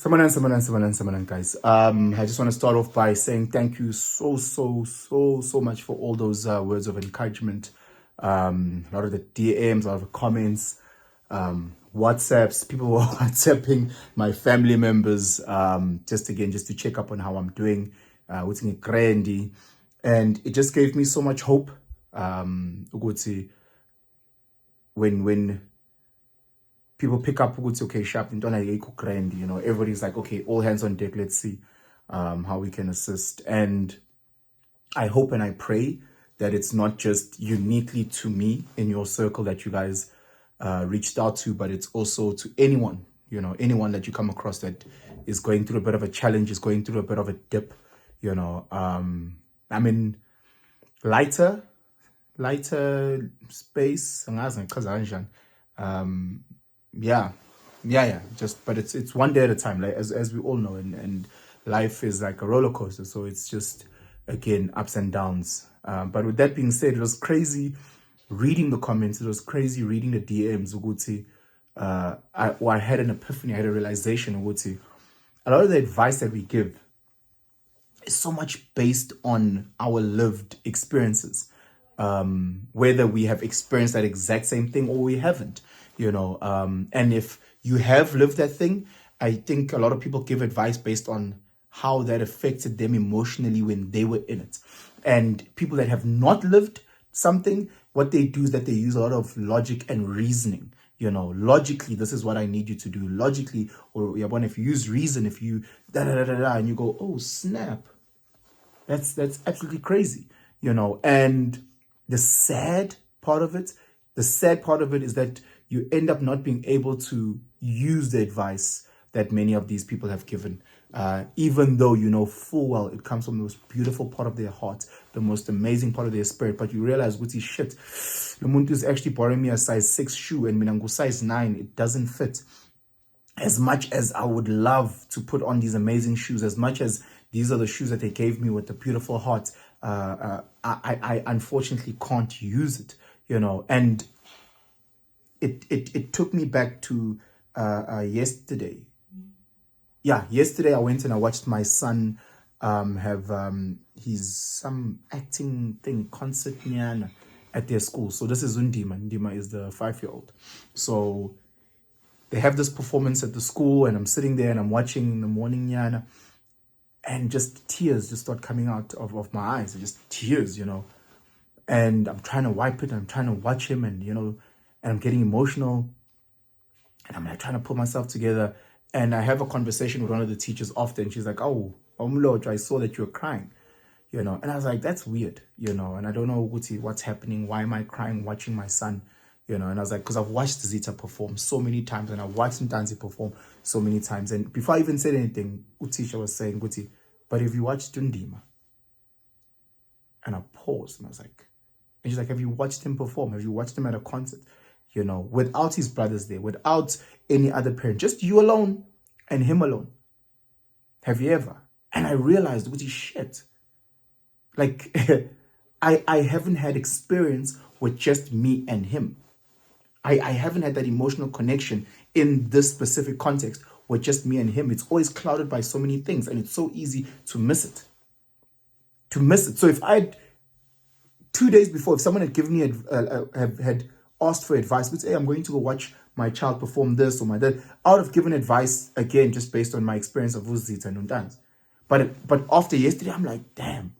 Samanan, guys. I just want to start off by saying thank you so much for all those words of encouragement. A lot of the DMs, a lot of the comments, WhatsApps. People were WhatsApping my family members, just to check up on how I'm doing, what's in Grandy, and it just gave me so much hope. Uguti, when people pick up okay, sharp, everybody's like, okay, all hands on deck, let's see how we can assist. And I hope and I pray that it's not just uniquely to me in your circle that you guys reached out to, but it's also to anyone, anyone that you come across that is going through a bit of a challenge, is going through a bit of a dip, I mean, lighter space, but it's one day at a time, like as we all know, and life is like a roller coaster, so it's just, again, ups and downs. But with that being said, it was crazy reading the comments, it was crazy reading the DMs. Uguti, I had an epiphany, I had a realization. Uguti, a lot of the advice that we give is so much based on our lived experiences, whether we have experienced that exact same thing or we haven't. And if you have lived that thing, I think a lot of people give advice based on how that affected them emotionally when they were in it. And people that have not lived something, what they do is that they use a lot of logic and reasoning. Logically, this is what I need you to do. Logically, or if you use reason, if you and you go, oh snap, that's absolutely crazy. And the sad part of it is that you end up not being able to use the advice that many of these people have given, even though you know full well it comes from the most beautiful part of their heart, the most amazing part of their spirit. But you realize, shit, the muntu is actually borrowing me a size 6 shoe and minangu size 9, it doesn't fit. As much as I would love to put on these amazing shoes, as much as these are the shoes that they gave me with the beautiful heart, I unfortunately can't use it, and it took me back to yesterday. Yesterday I went and I watched my son have his some acting thing, concert at their school. So this is Undima. Ndima is the 5-year-old. So they have this performance at the school, and I'm sitting there and I'm watching in the morning, and just tears just start coming out of my eyes, just tears, and I'm trying to wipe it, and I'm trying to watch him, and and I'm getting emotional, and I'm like trying to put myself together. And I have a conversation with one of the teachers often. She's like, oh, Omloj, I saw that you were crying, and I was like, that's weird, and I don't know what's happening. Why am I crying watching my son? And I was like, because I've watched Zita perform so many times, and I've watched Ntanzi perform so many times. And before I even said anything, Utisha was saying, Guti, but have you watched Tundima? And I paused, and I was like, and she's like, have you watched him perform? Have you watched him at a concert? Without his brothers there, without any other parent, just you alone and him alone. Have you ever? And I realized, Guti, shit. Like, I haven't had experience with just me and him. I haven't had that emotional connection in this specific context with just me and him. It's always clouded by so many things, and it's so easy to miss it. So if I'd 2 days before, if someone had given me had asked for advice, let's say I'm going to go watch my child perform this or my that, I would have given advice again just based on my experience of Uzita and Undans. But after yesterday, I'm like, damn.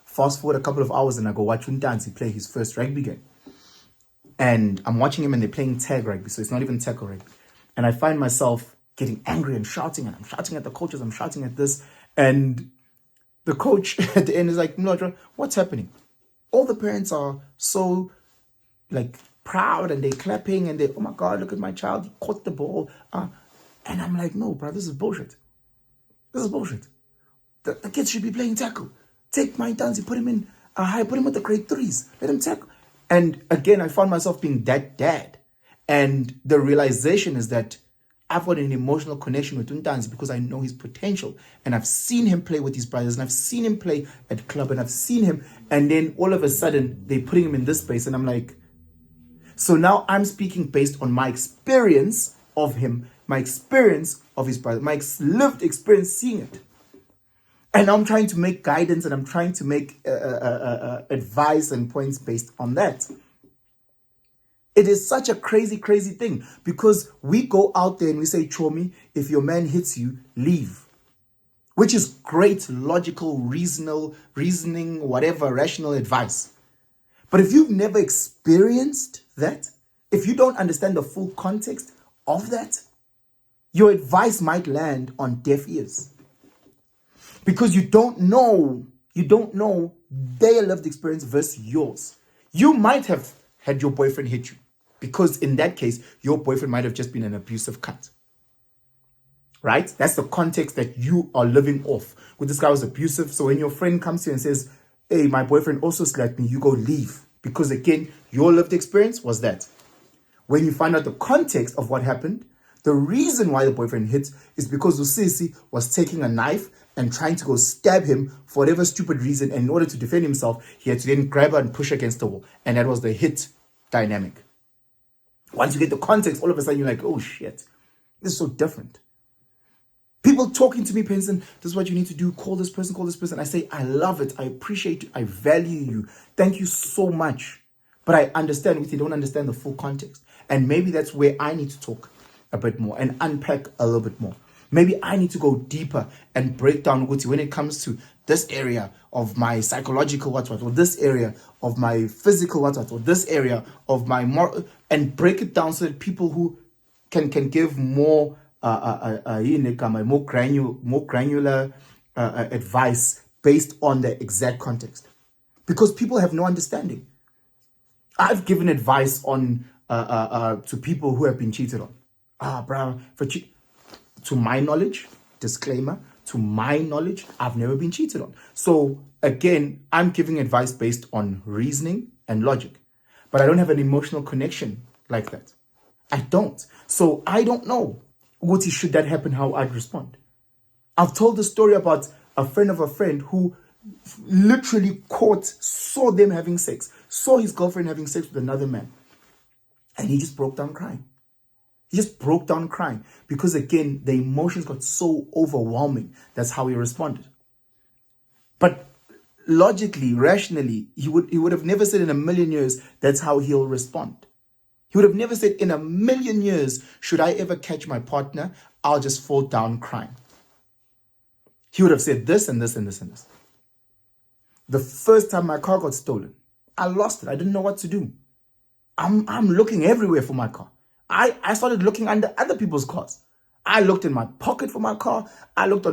Fast forward a couple of hours and I go watch Undansi play his first rugby game. And I'm watching him and they're playing tag rugby, so it's not even tackle rugby. And I find myself getting angry and shouting, and I'm shouting at the coaches, I'm shouting at this. And the coach at the end is like, Mlodra, what's happening? All the parents are so like proud and they're clapping and they, oh my God, look at my child, he caught the ball. And I'm like, no, bro, this is bullshit. This is bullshit. The kids should be playing tackle. Take my Tanzi, put him in high, put him with the grade 3s, let him tackle. And again, I found myself being that dad. And the realization is that I've got an emotional connection with Untanzi because I know his potential. And I've seen him play with his brothers, and I've seen him play at club, and I've seen him. And then all of a sudden, they're putting him in this space. And I'm like, so now I'm speaking based on my experience of him, my experience of his brother, my lived experience seeing it. And I'm trying to make guidance and I'm trying to make advice and points based on that. It is such a crazy, crazy thing because we go out there and we say, Chomi, if your man hits you, leave. Which is great, logical, reasoning, whatever, rational advice. But if you've never experienced that, if you don't understand the full context of that, your advice might land on deaf ears. Because you don't know their lived experience versus yours. You might have had your boyfriend hit you. Because in that case, your boyfriend might have just been an abusive cunt. Right? That's the context that you are living off. Well, this guy was abusive. So when your friend comes to you and says, hey, my boyfriend also slapped me, you go leave. Because again, your lived experience was that. When you find out the context of what happened, the reason why the boyfriend hit is because Usisi was taking a knife and trying to go stab him for whatever stupid reason. And in order to defend himself, he had to then grab her and push her against the wall. And that was the hit dynamic. Once you get the context, all of a sudden you're like, oh shit, this is so different. People talking to me, Penson, this is what you need to do. Call this person, call this person. I say, I love it. I appreciate you. I value you. Thank you so much. But I understand if you don't understand the full context. And maybe that's where I need to talk a bit more and unpack a little bit more. Maybe I need to go deeper and break down when it comes to this area of my psychological what, or this area of my physical what, or this area of my moral, and break it down so that people who can give more more granular advice based on the exact context, because people have no understanding. I've given advice on to people who have been cheated on. To my knowledge, disclaimer, to my knowledge, I've never been cheated on. So again, I'm giving advice based on reasoning and logic, but I don't have an emotional connection like that. I don't. So I don't know what should that happen, how I'd respond. I've told the story about a friend of a friend who literally saw them having sex, saw his girlfriend having sex with another man. And he just broke down crying. He just broke down crying because, again, the emotions got so overwhelming. That's how he responded. But logically, rationally, he would have never said in a million years, that's how he'll respond. He would have never said in a million years, should I ever catch my partner, I'll just fall down crying. He would have said this and this and this and this. The first time my car got stolen, I lost it. I didn't know what to do. I'm looking everywhere for my car. I started looking under other people's cars. I looked in my pocket for my car. I looked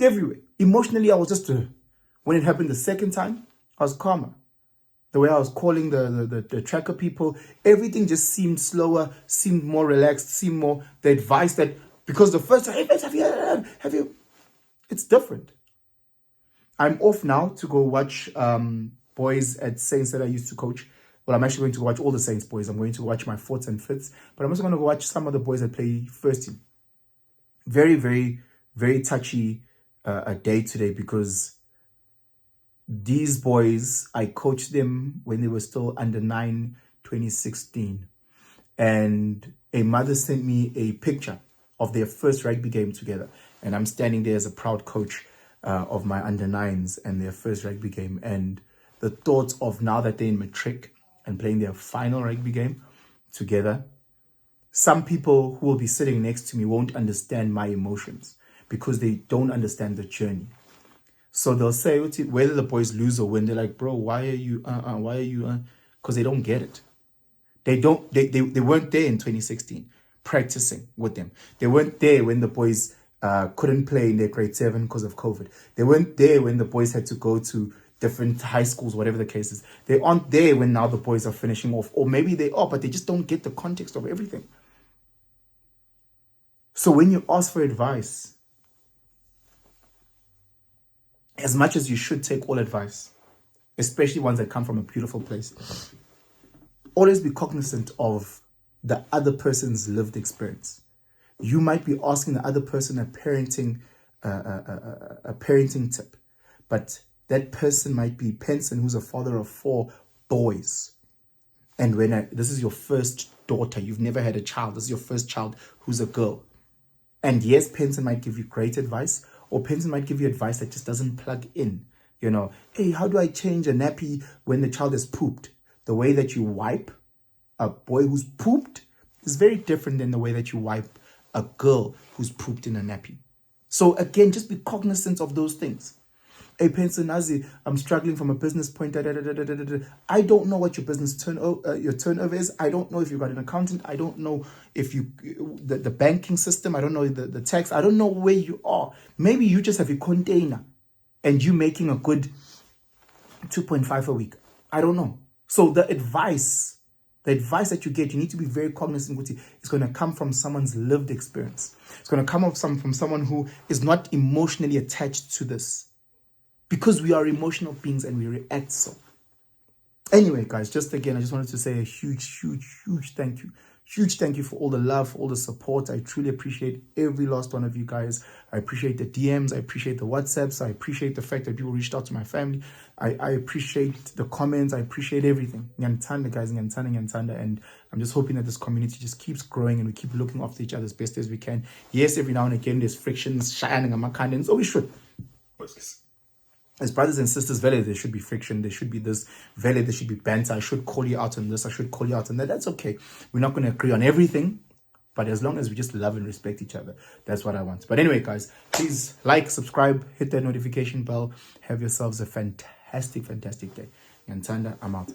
everywhere. Emotionally, I was just, when it happened the second time, I was calmer. The way I was calling the tracker people, everything just seemed slower, seemed more relaxed, seemed more the advice that, because the first time, hey, have you, it's different. I'm off now to go watch boys at Saints that I used to coach. Well, I'm actually going to watch all the Saints boys. I'm going to watch my fourths and fifths, but I'm also going to go watch some of the boys that play first team. Very, very, very touchy a day today, because these boys, I coached them when they were still under 9, 2016. And a mother sent me a picture of their first rugby game together. And I'm standing there as a proud coach of my under 9s and their first rugby game. And the thought of now that they're in matric and playing their final rugby game together, some people who will be sitting next to me won't understand my emotions because they don't understand the journey. So they'll say, whether the boys lose or win, they're like, bro, why are you, because they don't get it. They weren't there in 2016 practicing with them. They weren't there when the boys couldn't play in their grade 7 because of COVID. They weren't there when the boys had to go to different high schools, whatever the case is. They aren't there when now the boys are finishing off, or maybe they are, but they just don't get the context of everything. So when you ask for advice, as much as you should take all advice, especially ones that come from a beautiful place, always be cognizant of the other person's lived experience. You might be asking the other person a parenting tip, but that person might be Penson, who's a father of 4 boys. And this is your first daughter, you've never had a child, this is your first child who's a girl. And yes, Penson might give you great advice, or Penson might give you advice that just doesn't plug in. You know, hey, how do I change a nappy when the child has pooped? The way that you wipe a boy who's pooped is very different than the way that you wipe a girl who's pooped in a nappy. So again, just be cognizant of those things. Hey, Penson Nazi, I'm struggling from a business point. I don't know what your business turnover is. I don't know if you've got an accountant. I don't know if the banking system. I don't know the tax. I don't know where you are. Maybe you just have a container and you making a good 2.5 a week. I don't know. So the advice that you get, you need to be very cognizant with it. It's going to come from someone's lived experience. It's going to come from someone who is not emotionally attached to this. Because we are emotional beings and we react so. Anyway, guys, just again, I just wanted to say a huge thank you. Huge thank you for all the love, for all the support. I truly appreciate every last one of you guys. I appreciate the DMs. I appreciate the WhatsApps. I appreciate the fact that people reached out to my family. I appreciate the comments. I appreciate everything. Ngiyantanda, guys. Ngiyantanda. And I'm just hoping that this community just keeps growing and we keep looking after each other as best as we can. Yes, every now and again, there's frictions, shining on my and so we should. As brothers and sisters, valid, there should be friction. There should be this, valid, there should be banter. I should call you out on this. I should call you out on that. That's okay. We're not going to agree on everything. But as long as we just love and respect each other, that's what I want. But anyway, guys, please like, subscribe, hit that notification bell. Have yourselves a fantastic day. Ngiyantanda, I'm out.